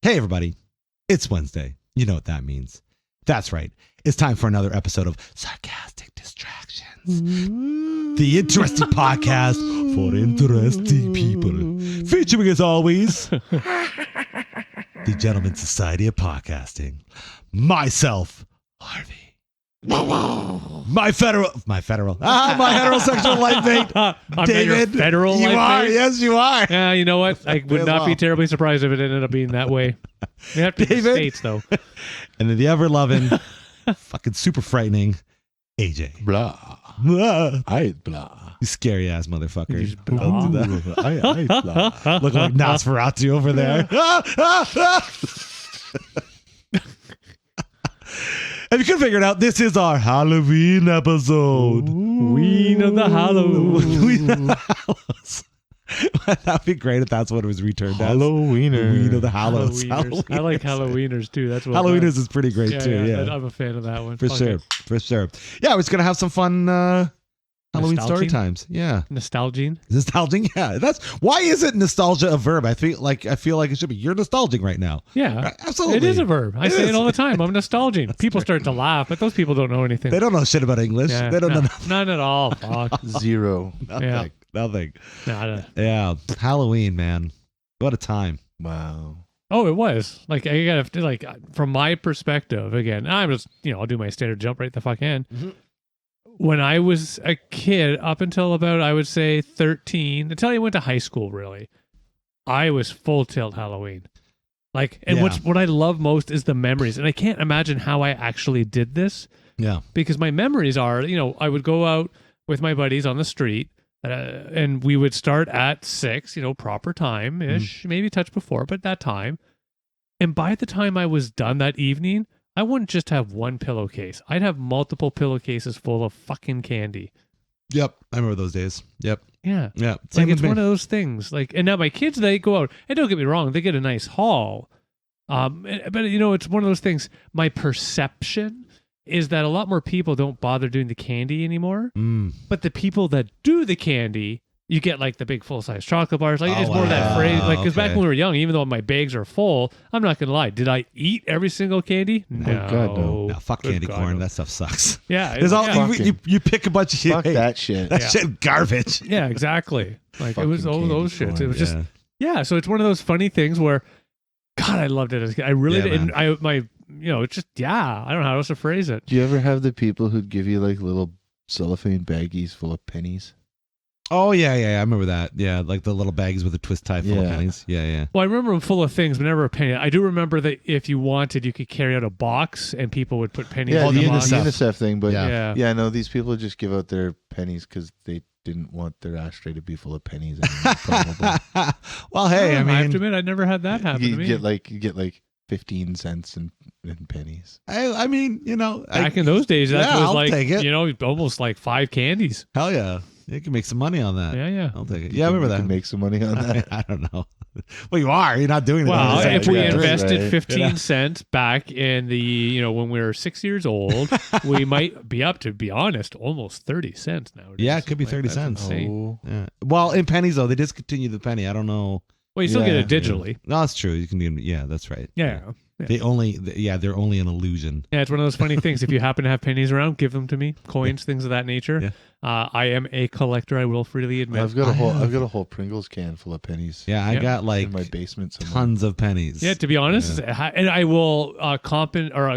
Hey, everybody. It's Wednesday. You know what that means. That's right. It's time for another episode of Sarcastic Distractions, the interesting podcast for interesting people. Featuring, as always, the Gentlemen's Society of Podcasting. Myself, Harvey. My heterosexual life mate, David. Federal you life are, mate? yes, you are. Yeah, you know what? I would not be terribly surprised if it ended up being that way. You have to be the David. States, though. And then the ever-loving, fucking super frightening, AJ. Blah. Blah. I blah. You scary ass motherfucker. You just blah. Don't do that. I blah. Look like Nosferatu over there. If you couldn't figure it out, this is our Halloween episode. Ween of the Hallows. Ween of the Hallows. That'd be great if that's what it was returned as. Halloweener. Ween of the Hallows. Halloweeners. I like Halloweeners, too. That's what Halloweeners is pretty great, too. Yeah. I'm a fan of that one. For Fuck sure. it. For sure. Yeah, we're just going to have some fun Halloween story Nostalgine? times. Yeah. Nostalgine. Nostalgic, yeah. Why isn't nostalgia a verb? I feel like it should be. You're nostalgic right now. Yeah. Absolutely. It is a verb. I say is. it all the time. I'm nostalgic. People start to laugh, but those people don't know anything. They don't know shit about English. Yeah, They don't know None at all. Fuck. Zero. nothing. Yeah. Nothing. Nada. Yeah. Halloween, man. What a time. Wow. Oh, it was. Like, I gotta, like, from my perspective, again, I'm just, I'll do my standard jump right the fuck in. Mm-hmm. When I was a kid, up until about, I would say 13, until I went to high school, really, I was full tilt Halloween. Like, and Yeah. what I love most is the memories. And I can't imagine how I actually did this, Yeah. because my memories are, I would go out with my buddies on the street, and we would start at 6, proper time-ish, maybe a touch before, but that time. And by the time I was done that evening, I wouldn't just have one pillowcase. I'd have multiple pillowcases full of fucking candy. Yep. I remember those days. Yep. Yeah. Yeah. It's like, it's one of those things. Like, and now my kids, they go out, and don't get me wrong, they get a nice haul. But it's one of those things. My perception is that a lot more people don't bother doing the candy anymore. But the people that do the candy, you get like the big full-size chocolate bars. Like, it's more of that phrase. Like, because back when we were young, even though my bags are full, I'm not gonna lie. Did I eat every single candy? No. God, no. No, fuck Good candy God, corn. no. That stuff sucks. Yeah. There's all fucking- you pick a bunch of shit. Fuck that shit. That shit garbage. Yeah, exactly. Like, it was all Fucking those candy shits. corn, It was just, so it's one of those funny things where, God, I loved it as a kid. I really Yeah, did. man. And it's just, I don't know how else to phrase it. Do you ever have the people who'd give you like little cellophane baggies full of pennies? Oh, yeah. I remember that. Yeah, like the little bags with a twist tie full of pennies. Yeah. Well, I remember them full of things, but never a penny. I do remember that if you wanted, you could carry out a box and people would put pennies Yeah, in the the box. UNICEF thing. But Yeah. yeah, no, these people just give out their pennies because they didn't want their ashtray to be full of pennies. Probably. Well, hey, I I have mean, to admit, I never had that happen to you me. get like 15 cents in pennies. I mean, Back in those days, that was I'll like, take it. almost like 5 candies. Hell yeah. You can make some money on that. Yeah. I'll take it. Yeah, I remember You can that. make some money on that. I don't know. Well, you are. You're not doing it. Well, Exactly. if we Yeah, invested right. 15 cents back in the, when we were 6 years old, we might be up to be honest, almost 30 cents nowadays. Yeah, it could be 30 that's cents. insane. Oh. Yeah. Well, in pennies, though, they discontinued the penny. I don't know. Well, you still get Yeah. it digitally. No, that's true. You can do. Yeah, that's right. Yeah. They're only an illusion. Yeah, it's one of those funny things. If you happen to have pennies around, give them to me. Coins, things of that nature. Yeah. I am a collector. I will freely admit. I've got a whole Pringles can full of pennies. Yeah, I Yep. got like in my basement somewhere. tons of pennies. Yeah, to be honest, and I will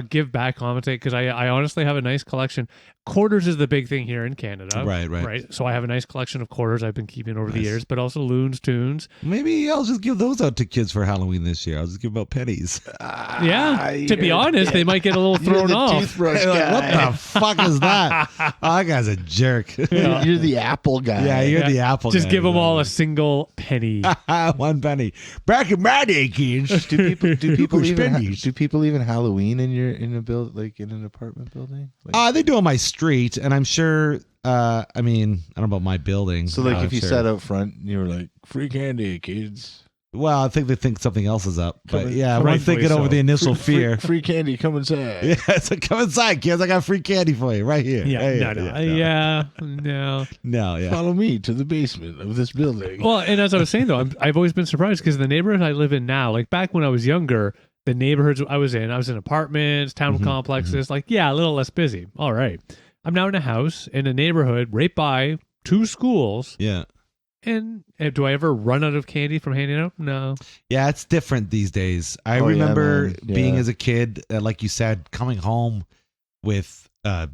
give back compensate because I honestly have a nice collection. Quarters is the big thing here in Canada. Right. So I have a nice collection of quarters I've been keeping over the Nice. years, but also loons, tunes. Maybe I'll just give those out to kids for Halloween this year. I'll just give them out pennies. To be honest, they might get a little thrown off. Toothbrush Hey, like, guy. what the fuck is that? Oh, that guy's a jerk. Yeah. You're the apple guy. Yeah, you're the apple Just guy. give them all a single penny. 1 penny. Back in my day, kids. Do people even even Halloween in an apartment building? Like, They do on my street, and I'm sure. I don't know about my building. so like I'm if you sure. sat out front and you were like, free candy, kids. Well, I think they think something else is up. But yeah, we're rightfully thinking over so. the initial fear. Free candy, come inside. Yeah, so come inside, kids. I got free candy for you right here. Yeah, no. No, yeah. Follow me to the basement of this building. Well, and as I was saying, though, I've always been surprised because the neighborhood I live in now, like back when I was younger, the neighborhoods I was in apartments, town complexes, like, yeah, a little less busy. All right. I'm now in a house in a neighborhood right by 2 schools. Yeah. And do I ever run out of candy from handing out? No. Yeah, it's different these days. I Oh, yeah, remember man. Yeah. being as a kid, like you said, coming home with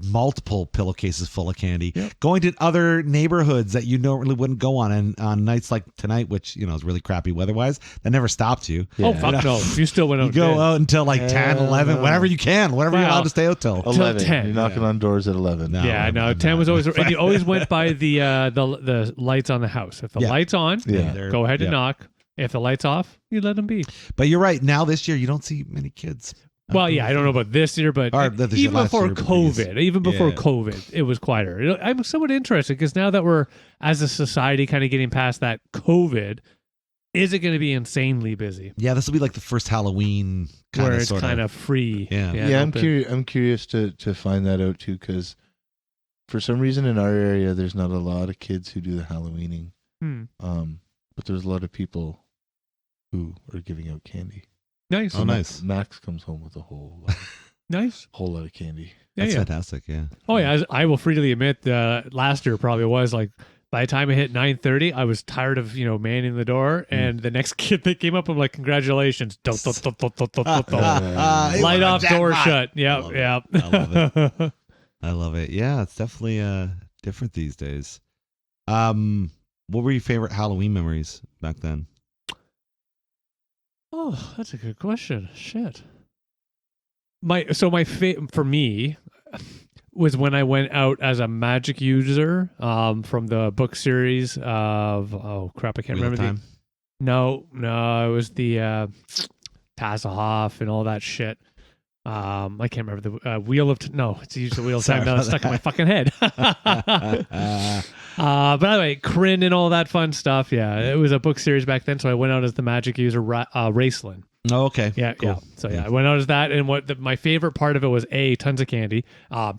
multiple pillowcases full of candy, going to other neighborhoods that you normally wouldn't go on, and on nights like tonight, which is really crappy weather-wise, that never stopped you. Yeah. Oh, fuck no. You still went out. You go out until like 10, 11, no. whatever you can, whatever you're allowed to stay out till. 11. 10. You're knocking on doors at 11. No. Yeah, no, 10 was always, and you always went by the lights on the house. If the light's on, go ahead and knock. If the light's off, you let them be. But you're right. Now this year, you don't see many kids. Well, yeah, I don't know about this year, but even before COVID, it was quieter. I'm somewhat interested because now that we're, as a society, kind of getting past that COVID, is it going to be insanely busy? Yeah, this will be like the first Halloween where it's kind of free. Yeah. I'm curious to find that out too, because for some reason in our area, there's not a lot of kids who do the Halloweening. But there's a lot of people who are giving out candy. Nice. Oh, nice. Max comes home with a whole lot of candy. That's fantastic. Yeah. Oh yeah, I will freely admit, last year probably was like, by the time I hit 9:30, I was tired of manning the door, and the next kid that came up, I'm like, congratulations, light off, door shut. Yep. I love it. I love it. Yeah, it's definitely different these days. What were your favorite Halloween memories back then? Oh, that's a good question. Shit. For me was when I went out as a magic user from the book series of I can't Wheel remember of Time? No, it was the Tasselhoff and all that shit. I can't remember the Wheel of it's usually the Wheel of Time. Now it's stuck in my fucking head. But anyway, Kryn and all that fun stuff. Yeah, it was a book series back then, so I went out as the magic user, Raceland. Oh, okay. Yeah, cool. yeah. So I went out as that, and my favorite part of it was tons of candy.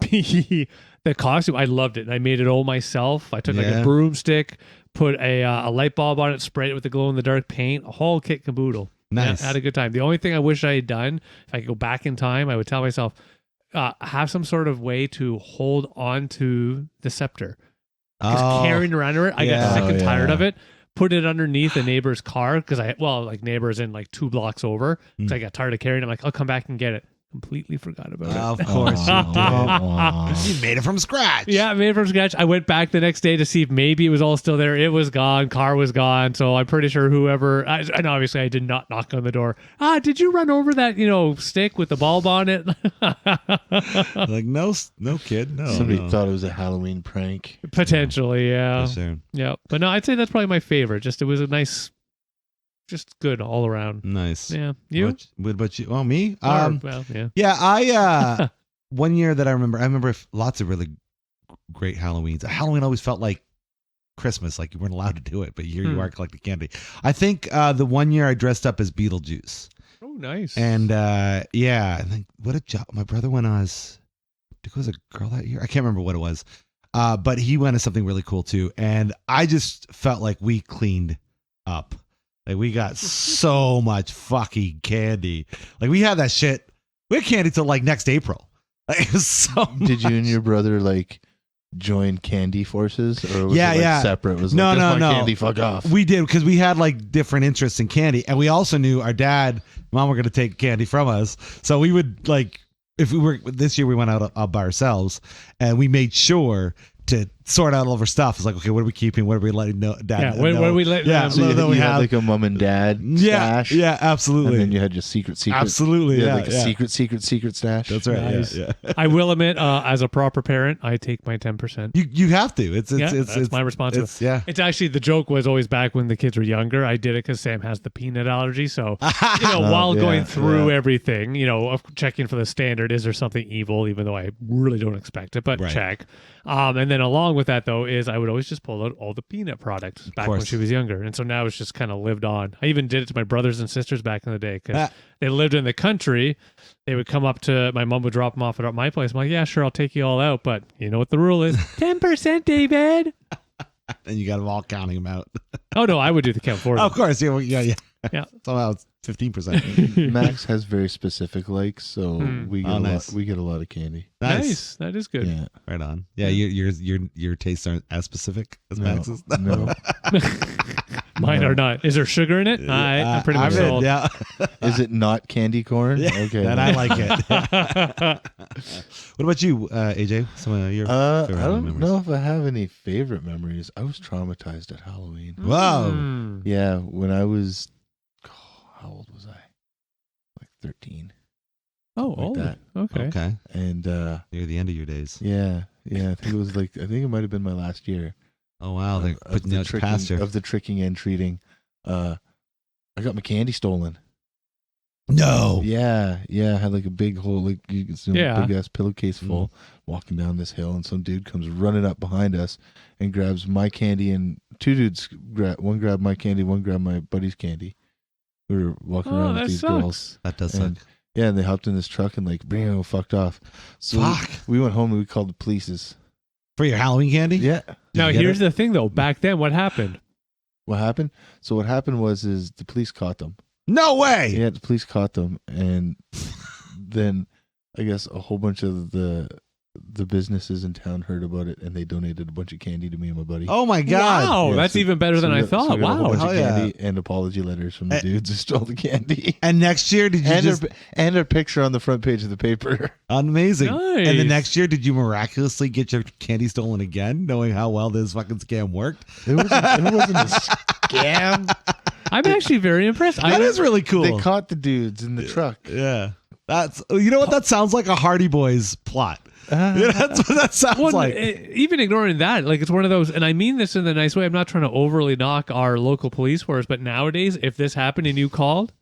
B, the costume. I loved it, and I made it all myself. I took like a broomstick, put a light bulb on it, sprayed it with the glow in the dark paint, a whole kit caboodle. Nice. Yeah, had a good time. The only thing I wish I had done, if I could go back in time, I would tell myself, have some sort of way to hold on to the scepter. Because carrying around it, I got sick and tired of it. Put it underneath a neighbor's car because neighbors in like 2 blocks over. So I got tired of carrying it. I'm like, I'll come back and get it. Completely forgot about it. Of course you did. You made it from scratch. Yeah, I made it from scratch. I went back the next day to see if maybe it was all still there. It was gone. Car was gone. So I'm pretty sure and obviously I did not knock on the door. Did you run over that, stick with the bulb on it? Like, no kid. No. Somebody thought it was a Halloween prank. Potentially, yeah. For sure. Yeah. But no, I'd say that's probably my favorite. It was a nice, just good all around. Nice. Yeah. You? What about you? Oh, me? Yeah. Yeah, I one year that I remember lots of really great Halloweens. Halloween always felt like Christmas, like you weren't allowed to do it, but here you are collecting candy. I think the one year I dressed up as Beetlejuice. Oh, nice. And I think what a job. My brother went as, I think it was a girl that year. I can't remember what it was. But he went as something really cool too. And I just felt like we cleaned up. Like we got so much fucking candy. Like we had that shit. We had candy till like next April. Like, it was so Did you and your brother like join candy forces, or was it separate? Was no, like, no, no. Candy, fuck off. We did because we had like different interests in candy, and we also knew our dad, mom were going to take candy from us, so we would like if we were this year we went out by ourselves, and we made sure to sort out all of our stuff. It's like, okay, what are we keeping? What are we letting dad know? What are we letting Yeah, So you had like a mom and dad stash. Yeah, absolutely. And then you had your secret. Absolutely, You had yeah. like a secret stash. That's right. Nice. Yeah. I will admit, as a proper parent, I take my 10%. You have to. It's my responsibility. It's actually, the joke was always back when the kids were younger. I did it because Sam has the peanut allergy. So, while going through everything, checking for the standard, is there something evil, even though I really don't expect it, but check. And then along along with that though is I would always just pull out all the peanut products back when course. she was younger, and so now it's just kind of lived on. I even did it to my brothers and sisters back in the day because they lived in the country. They would come up to my mom would drop them off at my place. I'm like, yeah, sure, I'll take you all out, but you know what the rule is? 10%, David. And you got them all counting them out. Oh no, I would do the count for them. Of course, yeah. Yeah. Somehow it's 15%. Max has very specific likes, so we get nice. we get a lot of candy. Nice. That is good. Yeah, Right on. Yeah, your tastes aren't as specific as Max's. No, Mine are not. Is there sugar in it? I'm pretty much sold. Yeah. is it not candy corn? Yeah, Okay, then I like it. What about you, AJ? Some of your I favorite don't memories? know if I have any favorite memories. I was traumatized at Halloween. Wow. Mm. Yeah, when I was, how old was I? Like 13. Oh, Like old. that. Okay. Okay. And Near the end of your days. yeah, I think it might have been my last year. Oh, wow. They're of putting you out to pasture. of the tricking and treating. I got my candy stolen. No. Yeah, I had like a big hole, like you can see Yeah. a big ass pillowcase full, walking down this hill, and some dude comes running up behind us and grabs my candy, and two dudes one grabbed my candy, one grabbed my buddy's candy. We were walking around with that these sucks. girls. That does suck. And yeah, and they hopped in this truck and like fucked off. So Fuck. we went home and we called the police. For your Halloween candy? Yeah. Now you get here's it? the thing though. Back then, what happened? What happened? So what happened was the police caught them. No way. Yeah, the police caught them, and then I guess a whole bunch of the businesses in town heard about it, and they donated a bunch of candy to me and my buddy. Oh, my God. Wow, Yeah, that's so- even better than so we I got- so thought. we got a whole Wow. bunch of Hell yeah. candy and apology letters from the dudes who stole the candy. And next year, did you And just... and a picture on the front page of the paper. Amazing. Nice. And the next year, did you miraculously get your candy stolen again, knowing how well this fucking scam worked? It wasn't a scam. I'm actually very impressed. That is really cool. They caught the dudes in the truck. Yeah. That's, you know what? That sounds like a Hardy Boys plot. Yeah, that's what that sounds Well, like. even ignoring that, like it's one of those, and I mean this in the nice way. I'm not trying to overly knock our local police force, but nowadays, if this happened and you called,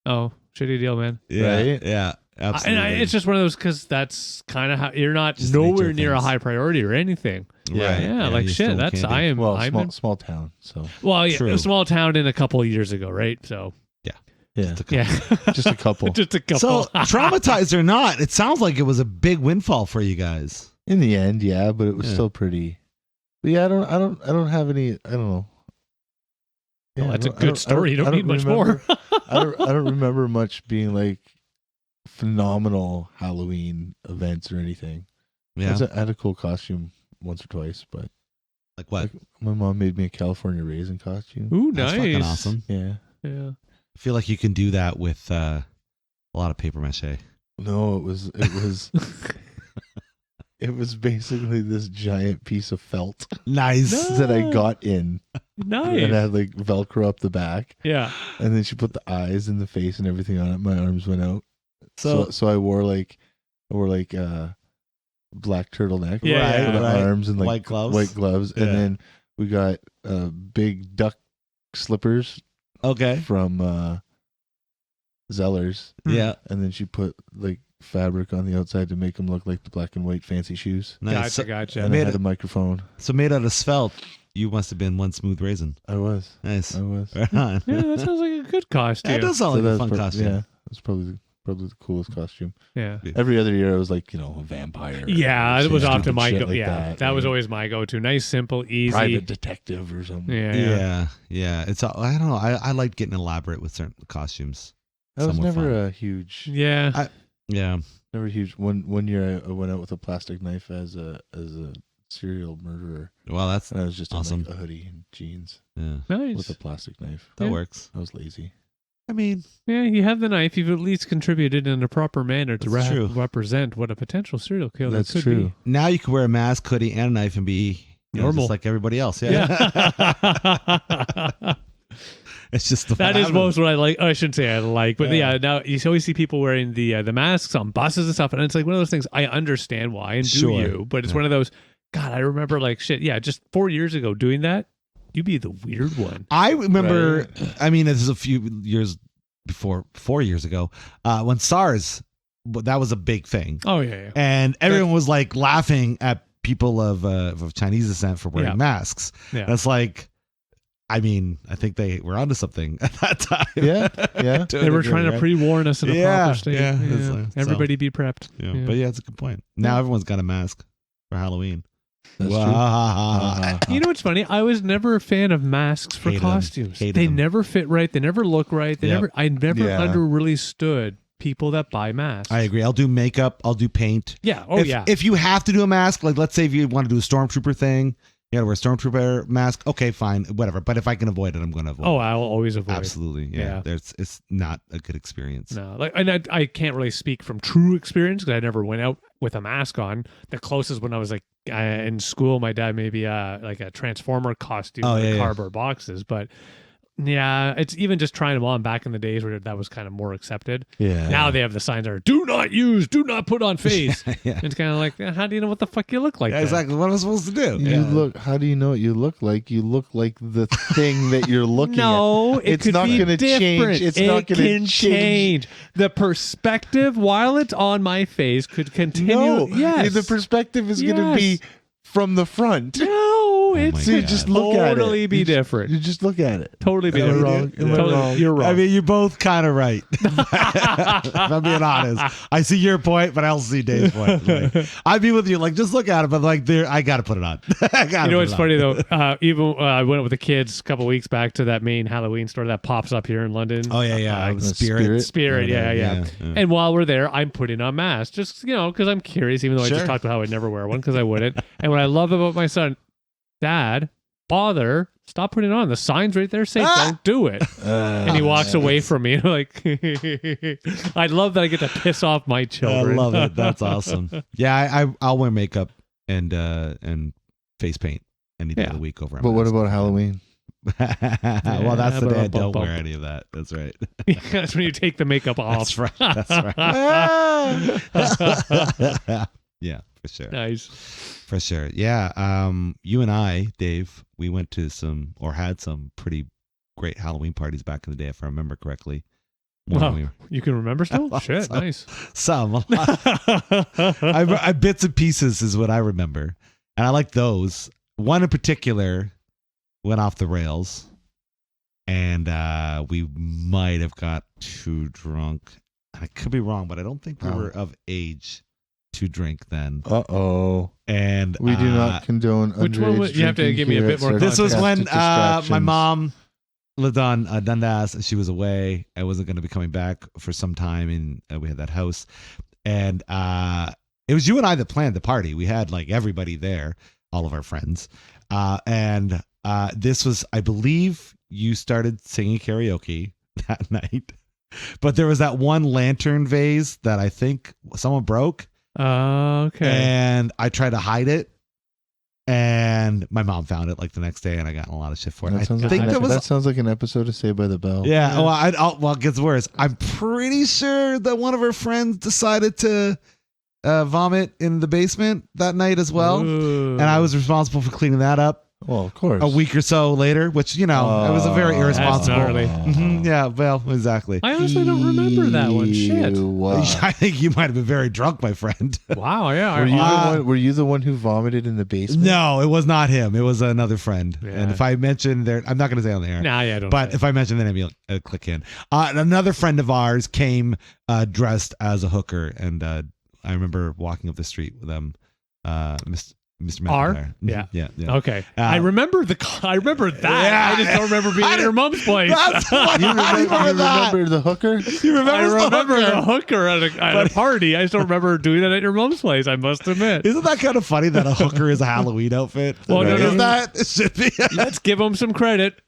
oh, shitty deal, man. Yeah. Right? Yeah. Absolutely. And it's just one of those because that's kind of how you're not Just the nature nowhere of near a things. high priority or anything. Yeah. Yeah, like you shit. stole That's candy. I am. Well, I'm small town. So well, yeah, True. a small town in a couple of years ago, right? So yeah, yeah, just a couple. just a couple. So, traumatized or not, it sounds like it was a big windfall for you guys. In the end, yeah, but it was Yeah. still pretty. But yeah, I don't have any. I don't know. Yeah, Well, that's I a don't- good story. You don't need much remember- more. I don't remember much being like phenomenal Halloween events or anything. Yeah. I had a cool costume once or twice, but Like what? like, my mom made me a California raisin costume. Ooh, That's nice. fucking awesome. Yeah. Yeah. I feel like you can do that with a lot of paper mache. No, it was it was basically this giant piece of felt Nice. that I got in, Nice. and I had like Velcro up the back, Yeah. and then she put the eyes and the face and everything on it. My arms went out, So, so I wore like black turtleneck Yeah, for the right. arms and like White gloves. and Yeah. then we got big duck slippers okay. from Zellers, Yeah. and then she put like fabric on the outside to make them look like the black and white fancy shoes. Nice. Gotcha. And made I had it- a microphone. So made out of svelte, you must have been one smooth raisin. I was. Nice. I was. Right on. Yeah, that sounds like a good costume. That does sound like a that's fun costume. Yeah, it's probably the coolest costume. Yeah. Every other year, I was like, a vampire. Yeah, or it was some often stupid my shit go. like Yeah, that was like always my go-to. Nice, simple, easy. private detective or something. Yeah. Yeah. It's I don't know. I like getting elaborate with certain costumes. I was Some were never fun. a huge. Yeah. Yeah. Never huge. One year, I went out with a plastic knife as a serial murderer, Well, that's and I was just Awesome. in like a hoodie and jeans yeah. with Nice. a plastic knife. That Yeah. works. I was lazy. I mean, Yeah, you have the knife. You've at least contributed in a proper manner to That's true. represent what a potential serial killer That's could true. now you can wear a mask, hoodie, and a knife and be Normal. just like everybody else. be. Yeah. Yeah. It's just the That is most what I like. Oh, I shouldn't say I like, but Yeah. yeah. Now you always see people wearing the masks on buses and stuff, and it's like one of those things. I understand why, and do Sure. you? But it's Yeah. one of those. God, I remember like shit. Yeah, just 4 years ago doing that, you'd be the weird one. I remember. I mean, this is a few years before, 4 years ago, when SARS. That was a big thing, Oh yeah, yeah. and everyone was like laughing at people of Chinese descent for wearing masks. Yeah. That's like, I mean, I think they were onto something at that time. Yeah. They were trying to pre-warn us in a proper state. Yeah. It's like, Everybody be prepped. Yeah. But yeah, it's a good point. Now everyone's got a mask for Halloween. That's true. You know what's funny? I was never a fan of masks for Hated them. costumes. Hated They them. never fit right. They never look right. I never Yeah. really stood people that buy masks. I agree. I'll do makeup. I'll do paint. Yeah. If you have to do a mask, like let's say if you want to do a stormtrooper thing, you got to wear a stormtrooper mask. Okay, fine, whatever. But if I can avoid it, I'm going to avoid it. Oh, I'll always avoid. Absolutely. Yeah. It's not a good experience. No, and I can't really speak from true experience because I never went out with a mask on. The closest when I was like in school, my dad maybe like a Transformer costume, cardboard boxes. But yeah, it's even just trying them on back in the days where that was kind of more accepted. Yeah. Now they have the signs that are "Do not use, do not put on face." Yeah. It's kind of like, how do you know what the fuck you look like? Yeah, then? exactly. What am I supposed to do? You look. How do you know what you look like? You look like the thing that you're looking at. No, It's could not be gonna different. change. It's not gonna can change. The perspective while it's on my face could continue. No. Yes. The perspective is going to be from the front. No, it's my So you God. just look at it. totally be You just- different. You just look at it. Totally be Am I different. wrong? Am I Totally- wrong? You're wrong. I mean, you're both kind of right. If I'm being honest, I see your point, but I also see Dave's point. Like, I'd be with you. Like, just look at it, but like, I got to put it on. You know what's funny though? Even I went with the kids a couple weeks back to that main Halloween store that pops up here in London. Oh yeah. Spirit. Spirit, yeah. And while we're there, I'm putting on masks, just because I'm curious. Even though I Sure. just talked about how I'd never wear one because I wouldn't. And what I love about my son, Dad, bother, stop putting it on. The signs right there say don't do it. And he walks away from me. Like, I love that I get to piss off my I children. love it. That's awesome. Yeah, I'll wear makeup and face paint any day of the week over. But what about Halloween? Well, that's the but day I bump, don't bump. wear any of that. That's right. That's when you take the makeup off. That's right. Yeah, for sure. Nice. For sure. Yeah. You and I, Dave, we went to had some pretty great Halloween parties back in the day, if I remember correctly. Wow. You can remember still? Shit, Some. nice. A lot. I bits and pieces is what I remember. And I like those. One in particular went off the rails. And we might have got too drunk. I could be wrong, but I don't think we were of age to drink then. Uh-oh. And We do not condone Which one underage was- you have to drinking give me a here bit at more this was when Sarcastic my Distractions. mom lived on Dundas, and she was away. I wasn't going to be coming back for some time, and we had that house. And it was you and I that planned the party. We had like everybody there, all of our friends. And this was, I believe, you started singing karaoke that night. But there was that one lantern vase that I think someone broke. Okay. And I tried to hide it. And my mom found it like the next day, and I got in a lot of shit for it. That sounds, I think that sounds like an episode of Saved by the Bell. Yeah. Well, it gets worse. I'm pretty sure that one of her friends decided to vomit in the basement that night as well, and I was responsible for cleaning that up. Well, of course. A week or so later, which it was a very irresponsible. That's gnarly. Yeah. Well, exactly. I honestly don't remember that one. Shit. I think you might have been very drunk, my friend. Wow. Yeah. Were you the one who vomited in the basement? No, it was not him. It was another friend. Yeah. And if I mention I'm not going to say on the air. Nah, yeah, don't. But if I mention the name, you'll click in. Another friend of ours came dressed as a hooker, and I remember walking up the street with them, Mr. McIntyre. Yeah. Yeah. Okay. I remember that. Yeah. I just don't remember being at her mom's place. That's what You remember the hooker? You remember the hooker at a party. I just don't remember doing that at your mom's place. I must admit. Isn't that kind of funny that a hooker is a Halloween outfit? Well, no, Is no. that? It should be. Let's give him some credit.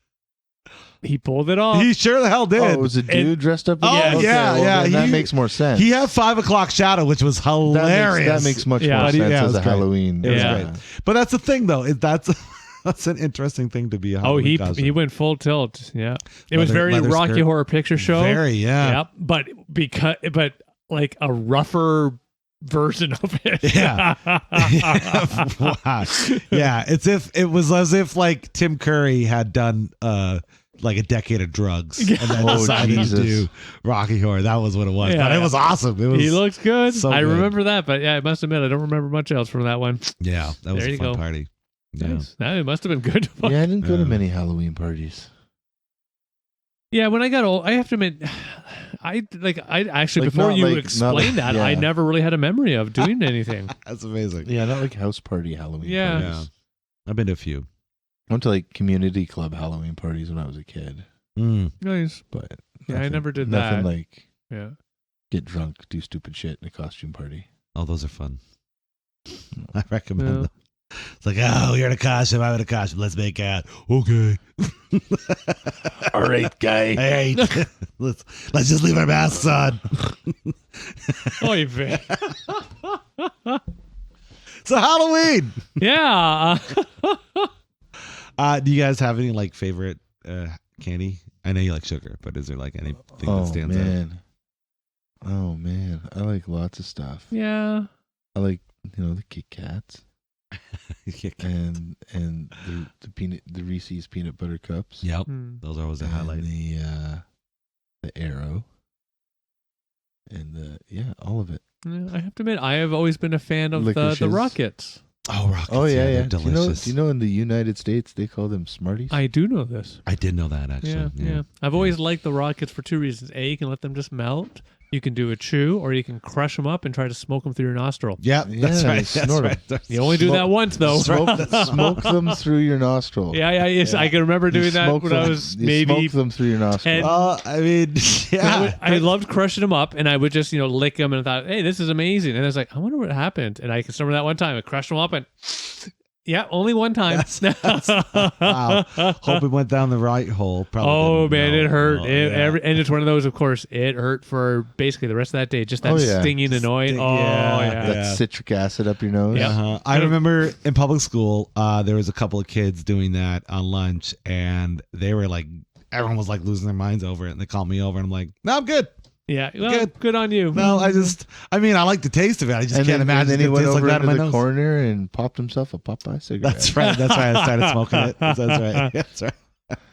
He pulled it off. He sure the hell did. Oh, it was a dude dressed up? Oh, as okay, yeah, well, yeah. then that makes more sense. He had 5 o'clock shadow, which was hilarious. That makes much Yeah. more But sense it as was a great. Halloween. It was Yeah. great. But that's the thing, though. That's an interesting thing to be a Halloween costume. he went full tilt. Yeah, it was Leather- very leather Rocky skirt. Horror Picture Show. Very, yeah. Yep. But like a rougher version of it. Yeah. Wow. Yeah. It was as if like Tim Curry had done like a decade of drugs and then decided Jesus. to do Rocky Horror. That was what it was. Yeah. But it was awesome. It was, He looks good. so I good. remember that, but yeah, I must admit I don't remember much else from that one. yeah, that was There a you fun go. party. Yeah. Nice. That it must have been good. Yeah, I didn't go to Yeah. many Halloween parties. Yeah, when I got old, I have to admit, I actually Like, before not you like- explained not like- that, yeah. I never really had a memory of doing anything. That's amazing. Yeah, not like house party Halloween Yeah. parties. Yeah. I've been to a few. I went to like community club Halloween parties when I was a kid, Nice. but Yeah, I nothing- never did nothing that. like Yeah. get drunk, do stupid shit in a costume party. Oh, those are fun. I recommend Yeah. them. It's like, oh, you're in a costume. I'm in a costume. Let's make out. Okay. All right, guy. Hey, let's just leave our masks on. Oy vey. So Halloween. Yeah. Do you guys have any like favorite candy? I know you like sugar, but is there like anything that stands out? Oh man, I like lots of stuff. Yeah. I like the Kit Kats Yeah. and the Reese's peanut butter cups. Yep, Hmm. those are always a And highlight. the Arrow. And all of it. Yeah, I have to admit, I have always been a fan of the Licorices. Rockets. Oh, Rockets. Oh yeah, they're yeah. delicious. Do you know in the United States they call them Smarties? I do know this. I did know that actually. Yeah. I've always liked the Rockets for two reasons. A, you can let them just melt. You can do a chew, or you can crush them up and try to smoke them through your nostril. Yep, that's Yeah, right. That's snort 'em. right. That's- You only do that once, though. Smoke them through your nostril. Yeah, yes, I can remember You doing that smoke when them, I was you maybe. smoke them through your nostril. And- I mean, yeah. I loved crushing them up, and I would just lick them, and I thought, hey, this is amazing. And I was like, I wonder what happened. And I can remember that one time I crushed them up, and yeah, only one time. Wow. Hope it went down the right hole. Probably. Oh didn't. man, No. it hurt. Oh, It, yeah. and it's one of those, of course, it hurt for basically the rest of that day. Just that Oh, yeah. stinging, annoying. Sting- Oh yeah. yeah. that Yeah. citric acid up your nose. Yeah. Uh-huh. I remember in public school, there was a couple of kids doing that on lunch, and they were like, everyone was like losing their minds over it, and they called me over, and I'm like, no, I'm good. Yeah, well, good on you. No, I like the taste of it. I just can't imagine And then he it went tastes like over that in into my the nose. corner and popped himself a Popeye cigarette. That's right. That's why I started smoking it. That's right. That's right.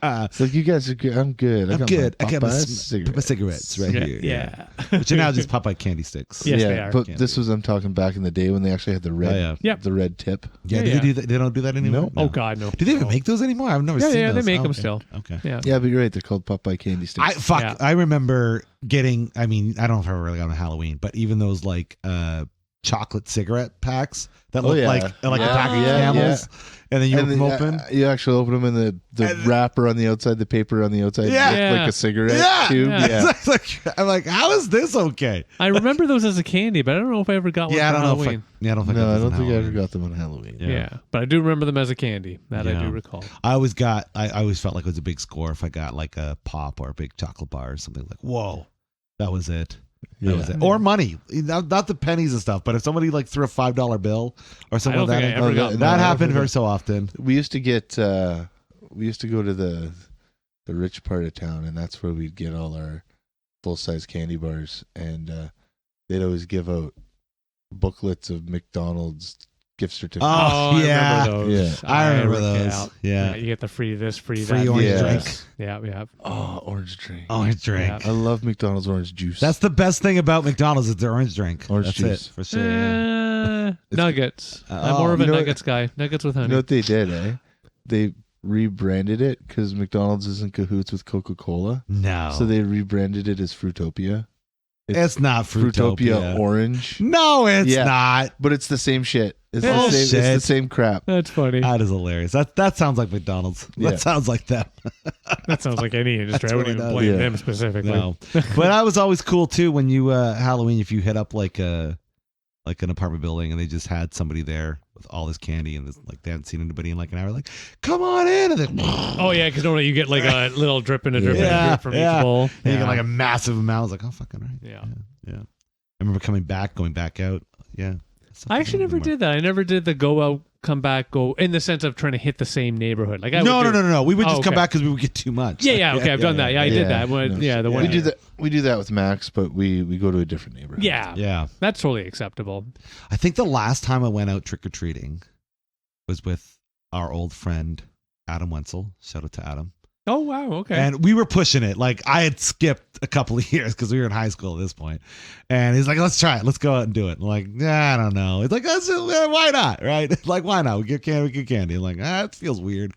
It's like, you guys are good. I'm good. I'm good. I I got my cigarette. cigarettes right Yeah, here. yeah. Which are now just Popeye candy sticks. Yes, they are. But Candy. this was, I'm talking back in the day when they actually had the red, Oh, yeah. Yep. the red tip. Yeah, Yeah, do yeah. they do that? They don't do that anymore? No. Oh God, no. Do they even make those anymore? I've never Yeah, seen yeah, those. they make Oh, them okay. still. Okay. Yeah. Yeah, but you're right. They're called Popeye candy sticks. I remember getting, I don't know if I really got on Halloween, but even those like chocolate cigarette packs that look yeah. like a Yeah, pack of yeah, Camels, and then you open them open. You actually open them, and the And- wrapper on the outside, the paper on the outside, Yeah. looked like Yeah. a cigarette Yeah. tube. Yeah. Yeah. It's like, I'm like, how is this okay? I remember those as a candy, but I don't know if I ever got one Yeah, I for don't know Halloween. if I got No, I those don't on think I ever Halloween. got them on Halloween. Yeah, but I do remember them as a candy. That I Yeah. do recall. I always felt like it was a big score if I got like a pop or a big chocolate bar or something like, whoa, that was it. That was it. Or money, not the pennies and stuff, but if somebody like threw a $5 bill or something I don't like think that, I ever got that that. happened No, very so often. We used to get, we used to go to the rich part of town, and that's where we'd get all our full size candy bars, and they'd always give out booklets of McDonald's gift certificates. Oh, yeah. I remember those. I remember those. Yeah. You get the free this, free Free that. orange Yeah. drink. Yeah, yeah. Oh, orange drink. Orange drink. Yeah. I love McDonald's orange juice. That's the best thing about McDonald's is their orange drink. Orange That's juice. it for sure. Yeah. Nuggets. I'm oh, more of a you know what- nuggets guy. Nuggets with You honey. know what they did, eh? They rebranded it because McDonald's is in cahoots with Coca-Cola. No, So they rebranded it as Fruitopia. it's not Fruitopia. Orange. No, it's Yeah. not. But it's the same shit. It's Oh, the same. It's shit. the same crap. That's funny. That is hilarious. That sounds like McDonald's. Yeah. That sounds like them. That sounds like any industry. That's I wouldn't what it even does. blame Yeah. them specifically. No, but that was always cool too. When you Halloween, if you hit up like an apartment building and they just had somebody there with all this candy and this, like they hadn't seen anybody in like an hour, like come on in, and then Oh yeah, because normally you get like a little drip and a drip and a Yeah, drip from yeah. each bowl. and you Yeah. get like a massive amount. I was like, oh fucking right. Yeah. Yeah. I remember going back out. Yeah. I actually never did that. I never did the go out, come back, go in the sense of trying to hit the same neighborhood. Like I No. would do- We would Oh, just come okay. back because we would get too much. Yeah, okay, I've done that. Yeah, I did that. When, no, the one. We do that. We do that with Max, but we go to a different neighborhood. Yeah, Yeah. that's totally acceptable. I think the last time I went out trick or treating was with our old friend Adam Wenzel. Shout out to Adam. Oh, wow. Okay. And we were pushing it. Like I had skipped a couple of years because we were in high school at this point. And he's like, let's try it. Let's go out and do it. I'm like, nah, I don't know. He's like, why not? Right? Like, why not? We get candy. I'm like, it feels weird.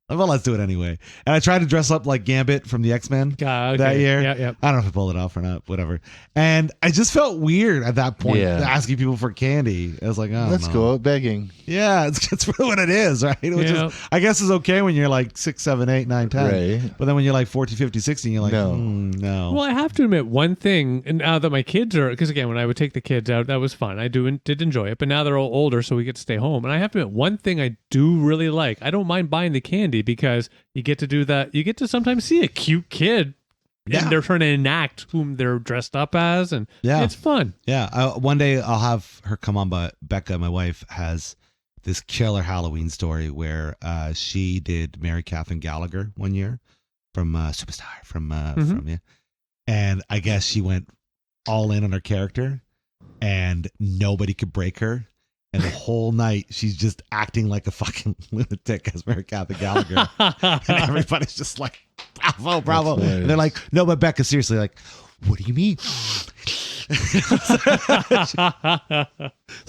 Well, let's do it anyway. And I tried to dress up like Gambit from the X-Men that year. Yeah. I don't know if I pulled it off or not, whatever. And I just felt weird at that point asking people for candy. I was like, let's go out begging. Yeah, it's really what it is, right? Which is, I guess is okay when you're like 6, 7, 8, 9, 10. Right. But then when you're like 14, 15, 16, you're like, no. Well, I have to admit one thing, and now that my kids are, because again, when I would take the kids out, that was fun. I did enjoy it, but now they're all older, so we get to stay home. And I have to admit, one thing I do really like, I don't mind buying the candy because you get to do that. You get to sometimes see a cute kid and they're trying to enact whom they're dressed up as, and it's fun. Yeah. One day I'll have her come on, but Becca, my wife, has this killer Halloween story where she did Mary Catherine Gallagher one year from Superstar from and I guess she went all in on her character and nobody could break her. And the whole night, she's just acting like a fucking lunatic as Mary Catherine Gallagher. And everybody's just like, bravo. And they're like, no, but Becca, seriously, like, what do you mean? So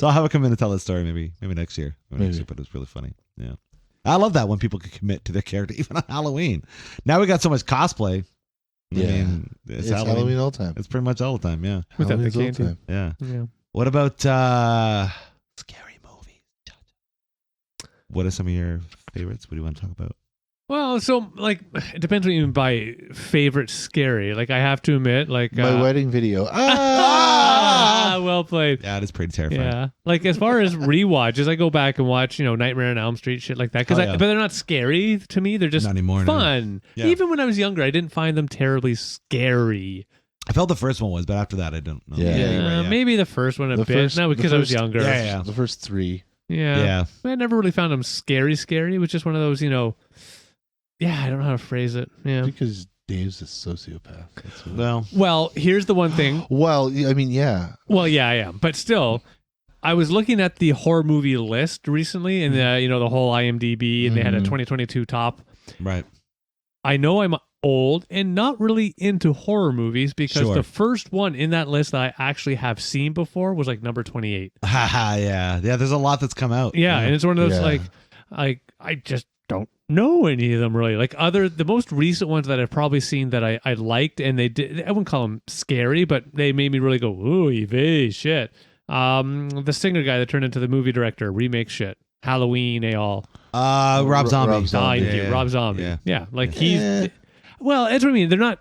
I'll have her come in and tell this story maybe next year. Maybe. But it's really funny. Yeah. I love that when people can commit to their character, even on Halloween. Now we got so much cosplay. Yeah. I mean, it's Halloween all the time. It's pretty much all the time, yeah. Without the Halloween's all the candy. time. Yeah. What about scary movies? What are some of your favorites? What do you want to talk about? Well, so like it depends what you mean by favorite scary. Like I have to admit, like my wedding video. Well played. Yeah, it is pretty terrifying. Yeah, like as far as rewatches, I go back and watch, Nightmare on Elm Street, shit like that. But they're not scary to me. They're just not anymore, fun. Yeah. Even when I was younger, I didn't find them terribly scary. I felt the first one was, but after that, I don't know. Yeah. You're right, Maybe the first one a bit. No, because I was younger. Yeah. The first 3. Yeah. I never really found them scary. It was just one of those, I don't know how to phrase it. Yeah. Because Dave's a sociopath. That's what Well, here's the one thing. Well, I mean, yeah. Well, yeah, I am. But still, I was looking at the horror movie list recently and, the whole IMDb, and they had a 2022 top. Right. I know I'm old and not really into horror movies because the first one in that list that I actually have seen before was like number 28. Yeah. There's a lot that's come out. Yeah. And it's one of those I just don't know any of them really. Like the most recent ones that I've probably seen that I liked, and I wouldn't call them scary, but they made me really go, ooh, shit. The singer guy that turned into the movie director, remake shit. Halloween, all. Rob Zombie. Rob Zombie. Yeah. Like he's. Well, that's what I mean. They're not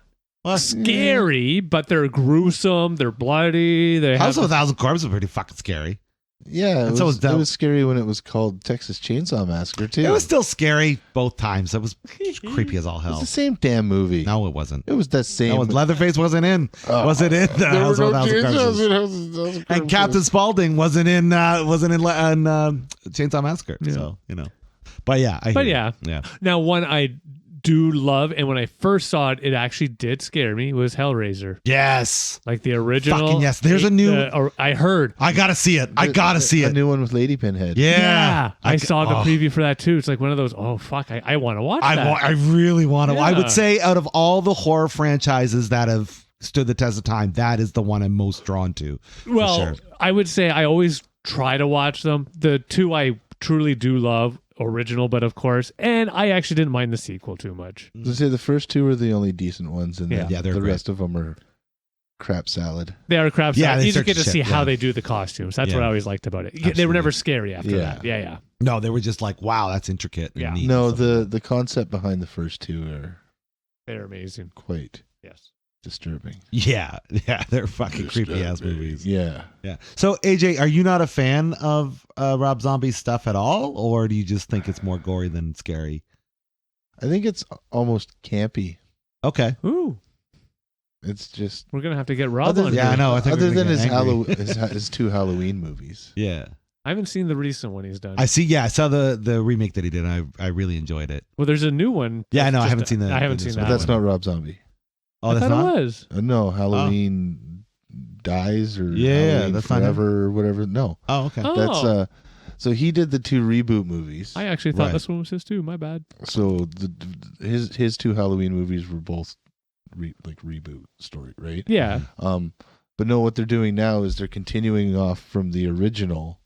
scary, but they're gruesome. They're bloody. House of a Thousand Corpses is pretty fucking scary. Yeah, it was scary when it was called Texas Chainsaw Massacre too. It was still scary both times. It was creepy as all hell. It was the same damn movie. No, it wasn't. It was that same. Leatherface wasn't in. Wasn't in House of a Thousand Corpses. And Captain Spaulding wasn't in Chainsaw Massacre. Yeah. So but yeah, yeah. Now one I do love, and when I first saw it, it actually did scare me, was Hellraiser. Yes. Like the original. Fucking yes. There's a new... I heard. I gotta see it. I gotta see it. A new one with Lady Pinhead. Yeah. I saw the preview for that too. It's like one of those, oh, fuck, I want to watch that. I really want to. I would say out of all the horror franchises that have stood the test of time, that is the one I'm most drawn to. Well, sure. I would say I always try to watch them. The two I truly do love, original, but of course, and I actually didn't mind the sequel too much. I say the first 2 are the only decent ones, and then the rest of them are crap salad. They are crap salad. You just get to see how yeah. they do the costumes. That's what I always liked about it. Absolutely. They were never scary after that. Yeah. No, they were just like, wow, that's intricate. And neat no, the concept behind the first 2 they're amazing. Quite yes disturbing. Yeah, they're fucking creepy ass movies. Yeah. So AJ, are you not a fan of Rob Zombie's stuff at all, or do you just think it's more gory than scary? I think it's almost campy. Okay. Ooh. It's just we're gonna have to get Rob on. Yeah, I know. I think other than his 2 Halloween movies. Yeah. I haven't seen the recent one he's done. I see. Yeah, I saw the remake that he did. I really enjoyed it. Well, there's a new one. Yeah, no, I haven't seen that. I haven't seen that. But that's not Rob Zombie. Oh, I that's thought not. It was. No, Halloween dies or Halloween that's forever or whatever. No. Oh, okay. That's So he did the 2 reboot movies. I actually thought Right. this one was his too. My bad. So his 2 Halloween movies were both reboot story, right? Yeah. But no, what they're doing now is they're continuing off from the original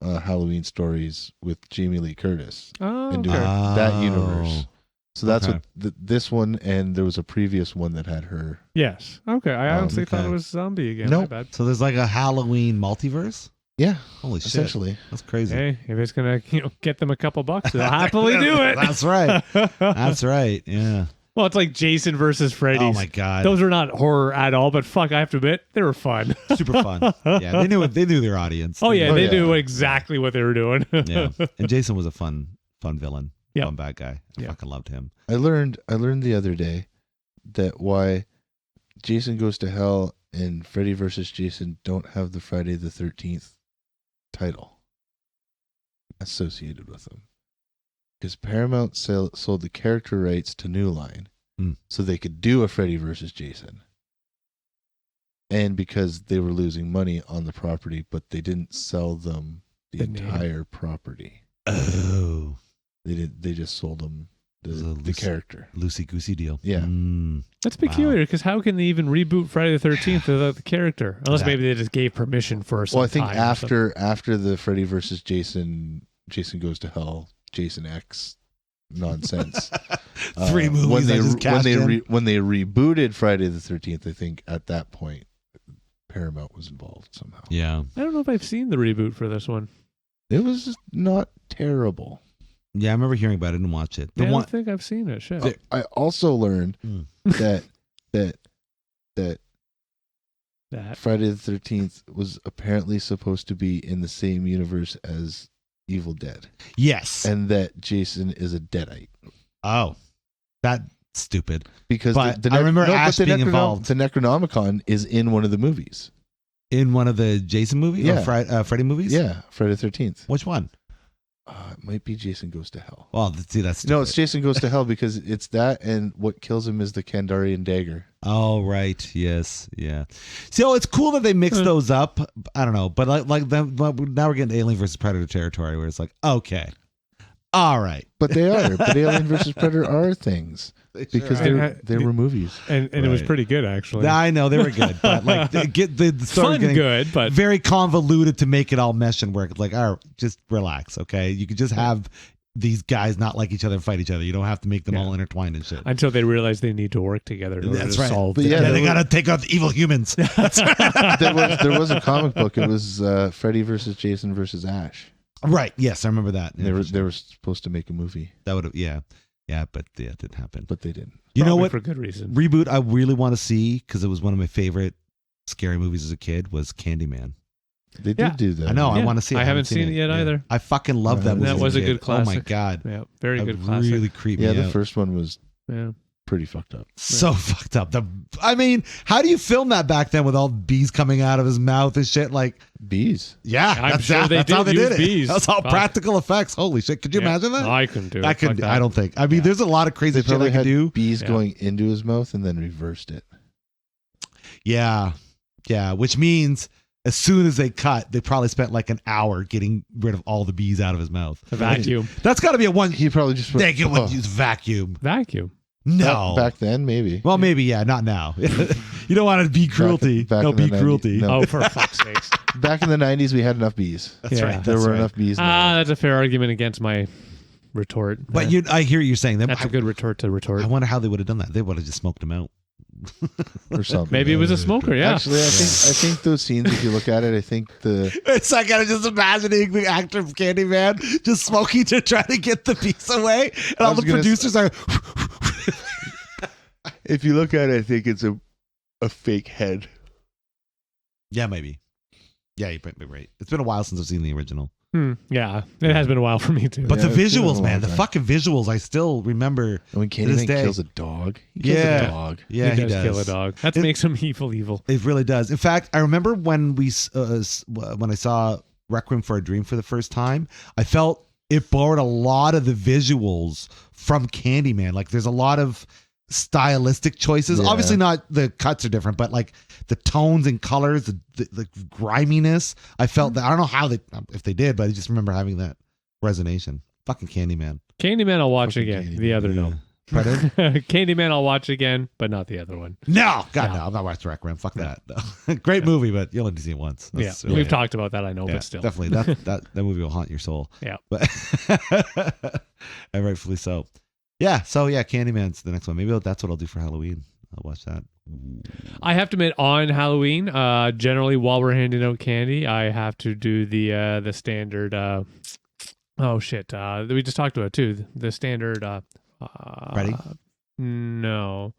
Halloween stories with Jamie Lee Curtis Oh, and okay. doing that universe. So that's Okay. what this one, and there was a previous one that had her. Yes. Okay. I honestly thought okay. it was zombie again. Nope. My bad. So there's like a Halloween multiverse? Yeah, Holy shit. essentially. That's crazy. Hey, if it's gonna get them a couple bucks, they'll happily do it. That's right. That's right. Yeah. Well, it's like Jason versus Freddy's. Oh my God. Those are not horror at all, but fuck, I have to admit, they were fun. Super fun. Yeah. They knew their audience. Oh yeah, they yeah. knew exactly what they were doing. Yeah. And Jason was a fun villain. Yep. Fun bad guy. I Yep. fucking loved him. I learned the other day that why Jason Goes to Hell and Freddy vs. Jason don't have the Friday the 13th title associated with them. Because Paramount sold the character rights to New Line so they could do a Freddy vs. Jason. And because they were losing money on the property, but they didn't sell them the name. entire property. Oh. They just sold them It was a the character. Loosey-goosey deal. Yeah. That's peculiar because how can they even reboot Friday the 13th without the character? Unless maybe they just gave permission for some Well, I think time or something. after the Freddy versus Jason Goes to Hell, Jason X nonsense. 3 movies when they I just cashed in. when they rebooted Friday the 13th, I think at that point Paramount was involved somehow. Yeah. I don't know if I've seen the reboot for this one. It was not terrible. Yeah, I remember hearing about it and watch it. I don't think I've seen it. Shit. I also learned that That. Friday the 13th was apparently supposed to be in the same universe as Evil Dead, Yes. and that Jason is a Deadite. Oh. That's stupid. Because But I remember Ash being involved. The Necronomicon is in one of the movies. In one of the Jason movies? Yeah. Or Freddy movies? Yeah, Friday the 13th. Which one? It might be Jason Goes to Hell. Well, see, that's stupid. No, it's Jason Goes to Hell because it's that, and what kills him is the Kandarian dagger. Oh, right. Yes. Yeah. So it's cool that they mix those up. I don't know. But now we're getting Alien versus Predator territory where it's like, okay. All right. But they are. But Alien versus Predator are things because they were movies. And it was Right. pretty good, actually. I know they were good, but like the story Fun getting good, but very convoluted to make it all mesh and work. Like, all right, just relax, okay? You could just have these guys not like each other and fight each other. You don't have to make them all intertwined and shit. until they realize they need to work together in order That's to right. solve But the yeah, Yeah, they there gotta take out the evil humans. there was a comic book. It was Freddy versus Jason versus Ash. Right. Yes, I remember that. And they were supposed to make a movie, That would have, but it didn't happen. but they didn't. You know Probably what? for good reason. Reboot I really want to see because it was one of my favorite scary movies as a kid was Candyman. They Yeah. did do that. I know. I Yeah. want to see it. I haven't seen it yet either. I fucking love that movie. That was as a good kid. Oh my classic. god. Yeah, very That good classic. really creeped Yeah, me the out. first one was Yeah. pretty fucked up. So fucked up. I mean, how do you film that back then with all bees coming out of his mouth and shit? Like, Bees. yeah, I'm that's, sure they that's how did they use did it. bees. That's all Fuck. practical effects. Holy shit! Could you Yeah. imagine that? No, I couldn't do it. I couldn't. Fuck that. I don't think. I mean, there's a lot of crazy They shit probably I could had do. bees Yeah. going into his mouth and then reversed it. Yeah, yeah. Which means as soon as they cut, they probably spent like an hour getting rid of all the bees out of his mouth. The vacuum. That's got to be a one. He probably just went, They "Oh." use vacuum. Vacuum. No. Back then, maybe. Well, maybe yeah, not now. You don't want to be cruelty. back No, in the bee 90s. cruelty. No. Oh, for fuck's sakes. Back in the 90s, we had enough bees. That's Yeah. right. There That's were right. enough bees. That's a fair argument against my retort. But I hear what you're saying. That's a good retort to retort. I wonder how they would have done that. They would have just smoked him out. or something. Maybe it was a smoker, yeah. Actually, I think those scenes, if you look at it, I think the It's like I'm just imagining the actor from Candyman just smoking to try to get the bees away, and all the was gonna producers are. if you look at it, I think it's a fake head. Yeah, maybe. Yeah, you're probably right. It's been a while since I've seen the original. Yeah, it has been a while for me too. But Yeah, the it's been a visuals, long man, the time. fucking visuals, I still remember. And when To this Candyman day. kills a dog, he kills Yeah. a dog. Yeah, he does kill a dog. That makes him evil. It really does. In fact, I remember when when I saw Requiem for a Dream for the first time, I felt it borrowed a lot of the visuals from Candyman. Like there's a lot of stylistic choices. Yeah. Obviously not the cuts are different, but like the tones and colors, the griminess. I felt that. I don't know if they did, but I just remember having that resonation. Fucking Candyman. Candyman I'll watch Fucking again. Candyman, The other no. Pardon? Candyman I'll watch again, but not the other one. No, God, No. no. I'm not watching Requiem. Fuck that. No. Great movie, but you'll only see it once. That's We've talked about that, I know, yeah, but still. definitely that movie will haunt your soul. Yeah. But and rightfully so. Yeah. So yeah, Candyman's the next one. Maybe that's what I'll do for Halloween. I'll watch that. I have to admit, on Halloween, generally while we're handing out candy, I have to do the standard. Oh shit! We just talked about it too. The standard. Ready? No.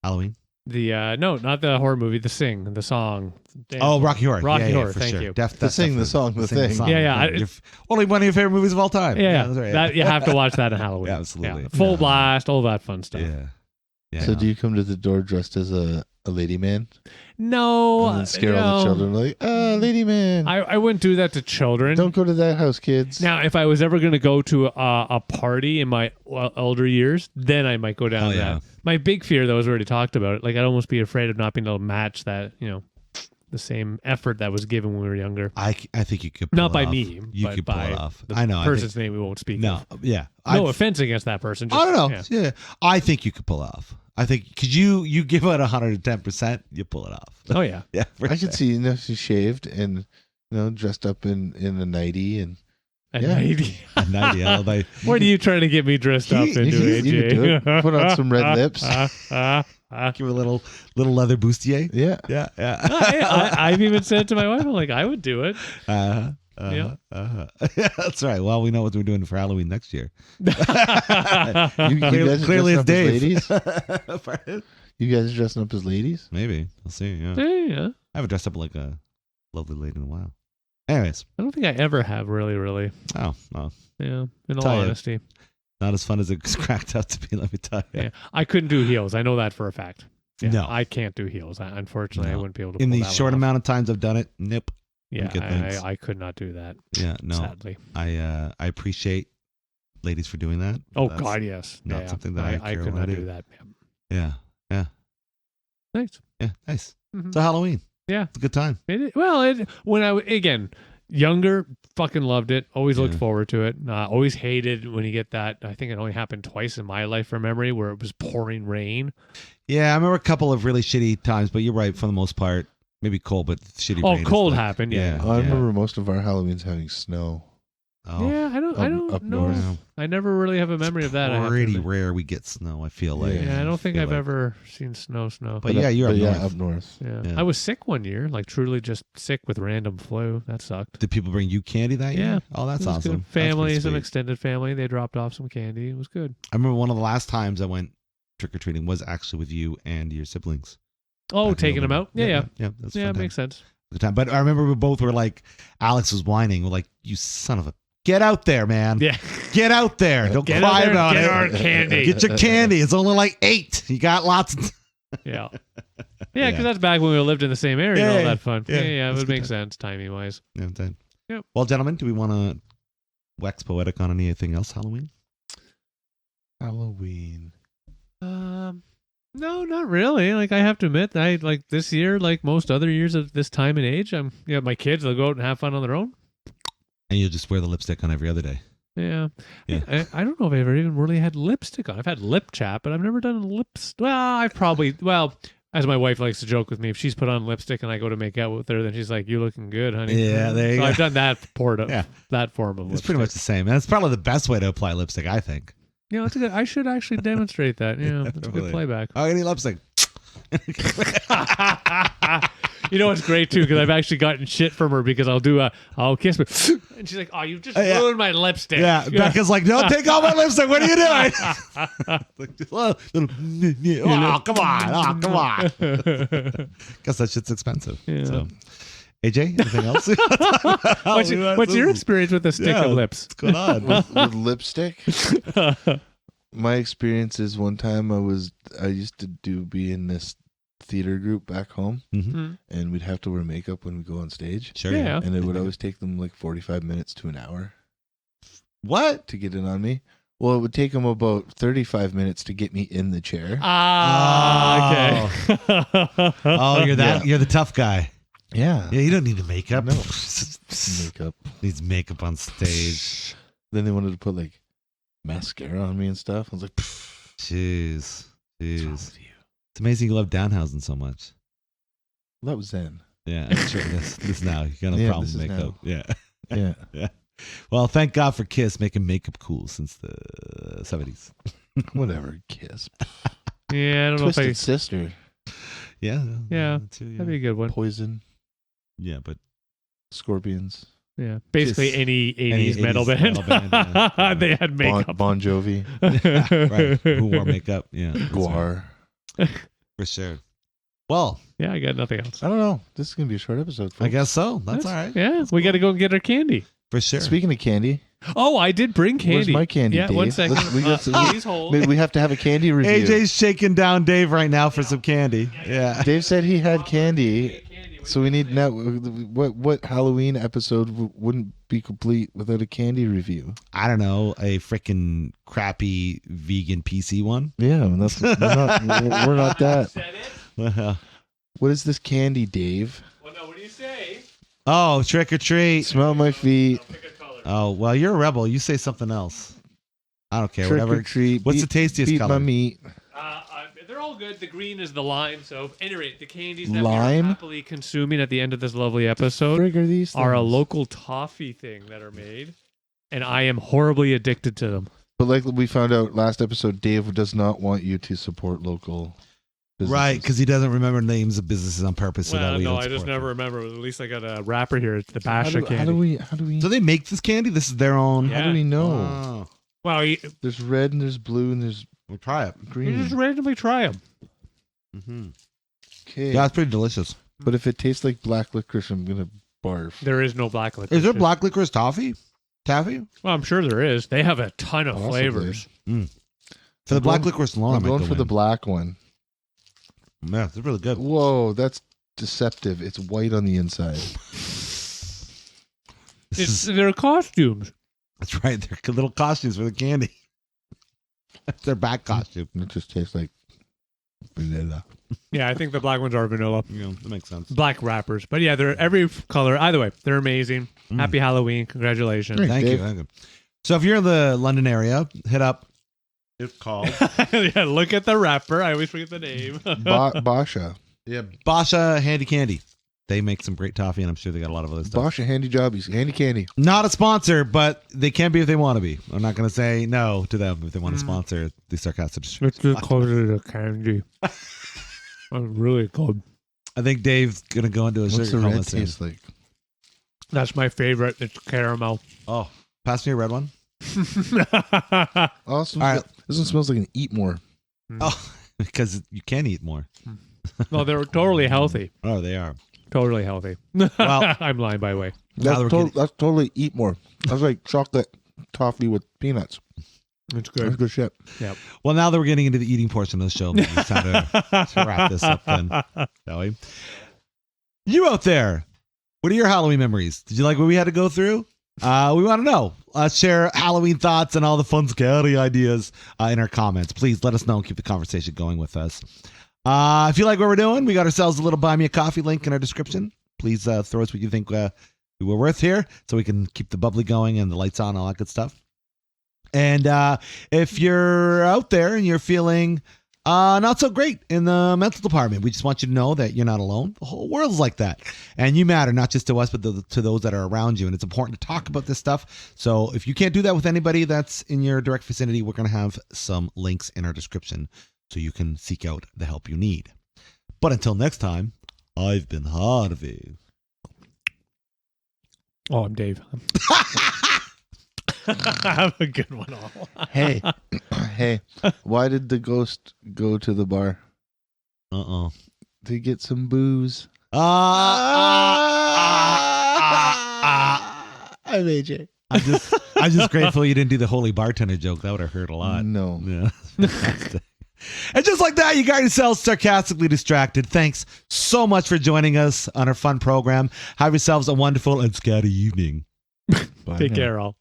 Halloween. The no, not the horror movie. The song. Oh, Rocky Horror. Rocky yeah, Horror. for Thank sure. you. To sing the song, the thing. Yeah. Only one of your favorite movies of all time. Yeah, that's right. that you have to watch that on Halloween. Yeah, absolutely. Full blast, all that fun stuff. Yeah. So do you come to the door dressed as a lady man? No, And then scare all the children like, lady man. I wouldn't do that to children. Don't go to that house, kids. Now, if I was ever going to go to a party in my elder years, then I might go down to that. My big fear, though, is already talked about it. Like, I'd almost be afraid of not being able to match that, the same effort that was given when we were younger. I think you could pull Not it by off. me, You but could pull by it off. the I know. person's name we won't speak No, of. yeah. No offense against that person. Just, I don't know. Yeah. I think you could pull it off. I think because you give it 110%, you pull it off. Oh, yeah. Yeah. I could see, she's shaved and, dressed up in a nighty and A Yeah. 90. A 90. What are you trying to get me dressed up into, AJ? You could do it. Put on some red lips. Give it a little leather bustier. Yeah. Yeah. I've even said to my wife, I'm like, I would do it. Yeah, that's right. Well, we know what we're doing for Halloween next year. You guys Clearly, it's dressing up as Dave. ladies? Pardon? You guys are dressing up as ladies? Maybe we'll see. Yeah, Yeah. I haven't dressed up like a lovely lady in a while. Anyways, I don't think I ever have really. oh well, Yeah. In all Tell you. honesty. not as fun as it's cracked out to be. Let me tell you. Yeah. I couldn't do heels. I know that for a fact. Yeah, No. I can't do heels. Unfortunately, I No. wouldn't be able to In pull the that short one off. amount of times I've done it, nope. Yeah, Good things. I could not do that. Yeah, no. Sadly. I appreciate ladies for doing that. Oh That's God, yes. not Yeah, something that I care could when not I do do. that. Yeah, Nice. yeah, nice. Mhm. So Halloween, Yeah. it's a good time. When again younger, fucking loved it. Always looked Yeah. forward to it. Always hated when you get that. I think it only happened twice in my life from memory where it was pouring rain. Yeah, I remember a couple of really shitty times, but you're right for the most part. Maybe cold, but shitty. Oh, rain is cold like- happened. Yeah. I remember most of our Halloweens having snow. Oh, Yeah, I don't up know. north. I never really have a memory of that. I have to Pretty admit. rare we get snow. I feel like. Yeah, I don't think feel I've like. ever seen snow. But yeah, you're up north. up north. Yeah. Yeah. I was sick one year, like truly just sick with random flu. That sucked. Did people bring you candy that year? Yeah. Oh, that's It was awesome. good. That's pretty Family, some sweet. extended family, they dropped off some candy. It was good. I remember one of the last times I went trick or treating was actually with you and your siblings. Oh, Back in taking them Melbourne. out? Yeah. Yeah, that's a Yeah, fun it makes time. sense. Good time. But I remember we both were like, Alex was whining. We're like, you son of a, get out there, man. Yeah. Get out there. Don't Get out cry there and about get it. our candy. Get your candy. It's only like 8. You got lots of. Yeah. Yeah, Yeah. because that's back when we lived in the same area and Yeah, all yeah, that fun. yeah. Yeah, it That's would good make time. sense timing wise. Yeah, then. Yep. Well, gentlemen, do we want to wax poetic on anything else Halloween? Halloween. No, not really. Like I have to admit, I like this year, like most other years of this time and age, my kids they'll go out and have fun on their own. And you'll just wear the lipstick on every other day. Yeah. Yeah. I don't know if I've ever even really had lipstick on. I've had lip chat, but I've never done lips. Well, as my wife likes to joke with me, if she's put on lipstick and I go to make out with her, then she's like, "You're looking good, honey." Yeah, there you so go. I've done that Yeah. that form of It's lipstick. pretty much the same. And it's probably the best way to apply lipstick, I think. Yeah, that's a good. I should actually demonstrate that. Yeah, that's a good Definitely. playback. Oh, I need lipstick. You know, it's great too because I've actually gotten shit from her because I'll kiss me, and she's like, "Oh, you just Yeah. ruined my lipstick." Yeah, Becca's like, no, take off my lipstick. What are you doing? Oh, come on. Guess that shit's expensive. Yeah. So, AJ, anything else? What's your experience with the stick of lips? What's going on? With lipstick? My experience is one time I used to be in this theater group back home, Mm-hmm. and we'd have to wear makeup when we go on stage. Sure. Yeah. And it would always take them like 45 minutes to an hour What? to get it on me. Well, it would take him about 35 minutes to get me in the chair. Okay. Oh, you're the tough guy. Yeah. Yeah, you don't need the makeup. No. Makeup. Needs makeup on stage. Then they wanted to put like mascara on me and stuff. I was like, Jeez. what's wrong with you? It's amazing you love Downhausen so much. That was then. Yeah, sure. This now. You got no problem with makeup. Yeah. Yeah. Yeah. Well, thank God for Kiss making makeup cool since the 70s. Whatever. Kiss. Yeah, I don't Twisted know if Sister. Yeah. Yeah. Too, that'd be a good one. Poison. Yeah, but Scorpions. Yeah, basically Just any 80s metal 80s band. metal band, yeah. They had makeup. Bon Jovi. right. Who wore makeup? Yeah. that's Guar. right. For sure. Well, Yeah, I got nothing else. I don't know. This is going to be a short episode. Folks. I guess so. That's all right. Yeah, we got to go and get our candy. For sure. Speaking of candy, Oh, I did bring candy. where's my candy, Yeah, Dave? 1 second. Please hold. Maybe we have to have a candy review. AJ's shaking down Dave right now for some candy. Yeah. Dave said he had candy, so we need now. What Halloween episode wouldn't be complete without a candy review? I don't know, a freaking crappy vegan PC one. Yeah, and that's we're not that. Said it? Well, What is this candy, Dave? Well, no, what do you say? oh, trick or treat. Smell my feet. Pick a color. Oh, well, you're a rebel. You say something else. I don't care. Trick Whatever. or treat. What's the tastiest beat color? my meat. They're all good. The green is the lime. So, at any rate, the candies that Lime? we're happily consuming at the end of this lovely episode Frig are these are a things? local toffee thing that are made, and I am horribly addicted to them. But like we found out last episode, Dave does not want you to support local businesses. Right, because he doesn't remember names of businesses on purpose. So that Well, we no, don't I just support never them. remember. At least I got a wrapper here. It's the How Basha do candy. we Do they make this candy? This is their own. Yeah. how do we know? Oh, Well, you There's red and there's blue and there's we'll try it. green. just randomly try them. Mm-hmm. Okay. Yeah, it's pretty delicious. But if it tastes like black licorice, I'm gonna barf. There is no black licorice. Is there black licorice toffee? Taffy? Well, I'm sure there is. They have a ton of Possibly. flavors. For the black licorice alone, I I'm might going go for the in. black one. Yeah, it's really good. Whoa, that's deceptive. It's white on the inside. They're costumes. That's right. They're little costumes for the candy. That's their back costume. It just tastes like vanilla. Yeah, I think the black ones are vanilla. You know, that makes sense. Black wrappers. But yeah, they're every color. Either way, they're amazing. Happy Halloween. Congratulations. Great. Thank you. Dave. Thank you. So if you're in the London area, hit up. It's called Yeah, look at the wrapper. I always forget the name. Basha. Basha Handy Candy. They make some great toffee, and I'm sure they got a lot of other stuff. Basha handy jobbies. Handy candy. Not a sponsor, but they can be if they want to be. I'm not going to say no to them if they want to sponsor the Sarcastic Distractions. It's just close to the candy. I'm really good. I think Dave's going to go into a What's the sugar red coma soon. taste like? That's my favorite. It's caramel. Oh, pass me a red one. Also, All right. this one smells like an eat more. Oh, because you can eat more. No, they're totally healthy. Oh, they are. Totally healthy. Well- I'm lying, by the way. Now that we're getting- That's totally eat more. That's like chocolate toffee with peanuts. It's That's good. good shit. Yep. Well, now that we're getting into the eating portion of the show, maybe it's time to wrap this up then, shall we? You out there, what are your Halloween memories? Did you like what we had to go through? We want to know. Share Halloween thoughts and all the fun, scary ideas in our comments. Please let us know and keep the conversation going with us. If you like what we're doing, we got ourselves a little Buy Me a Coffee link in our description. Please throw us what you think we were worth here so we can keep the bubbly going and the lights on and all that good stuff. And if you're out there and you're feeling not so great in the mental department, we just want you to know that you're not alone. The whole world's like that. And you matter, not just to us, but to those that are around you. And it's important to talk about this stuff. So if you can't do that with anybody that's in your direct vicinity, we're going to have some links in our description so you can seek out the help you need. But until next time, I've been Harvey. Oh, I'm Dave. Have a good one all. Hey, hey, why did the ghost go to the bar? Uh-oh. To get some booze. I'm AJ. I'm just grateful you didn't do the holy bartender joke. That would have hurt a lot. No. Yeah. Fantastic. And just like that, you got yourselves sarcastically distracted. Thanks so much for joining us on our fun program. Have yourselves a wonderful and scary evening. Bye Take now. care, all.